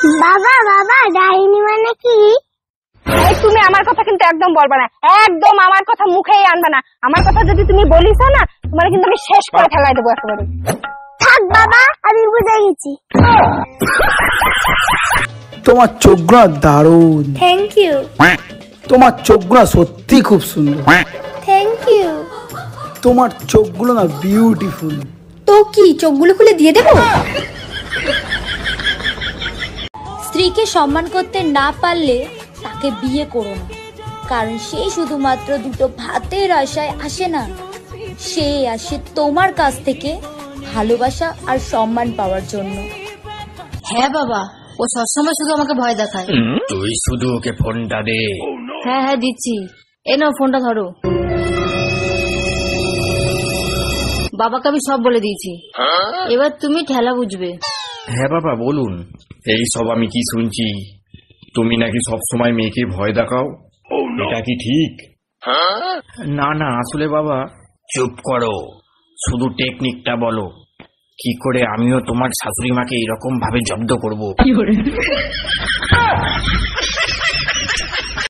বাবা বাবা ডাইনি মানে কি? তুমি আমার কথা কিন্তু একদম বলবা না, একদম আমার কথা মুখেই আনবা না। আমার কথা যদি তুমি বলিস না, তোমার কিন্তু আমি শেষ করে ফেলাই দেবো একেবারে। থাক বাবা, আমি বুঝে গেছি। তোমার চোখগুলো দারুণ। Thank you. তোমার চোখগুলো সত্যি খুব সুন্দর। Thank you. তোমার চোখগুলো না বিউটিফুল। তো কি চোখগুলো খুলে দিয়ে দেবো? স্ত্রীকে সম্মান করতে না পারলে তাকে বিয়ে করো না, কারণ সে শুধুমাত্র দুটো ভাতের আশায় আসে না, সে আসে তোমার কাছ থেকে ভালোবাসা আর সম্মান পাওয়ার জন্য। হ্যাঁ বাবা, ও সবসময় শুধু আমাকে ভয় দেখায়। তুই শুধু ওকে ফোনটা দে। হ্যাঁ হ্যাঁ দিচ্ছি, এ নাও ফোনটা ধরো। বাবাকে আমি সব বলে দিয়েছি, এবার তুমি ঠেলা বুঝবে। হ্যাঁ বাবা বলুন। এই সব আমি কি শুনছি, তুমি নাকি সব সময় মেয়েকে ভয় দেখাও, এটা কি ঠিক? না না আসলে বাবা। চুপ করো, শুধু টেকনিকটা বলো, কি করে আমিও তোমার শাশুড়ি মাকে এরকম ভাবে জব্দ করবো।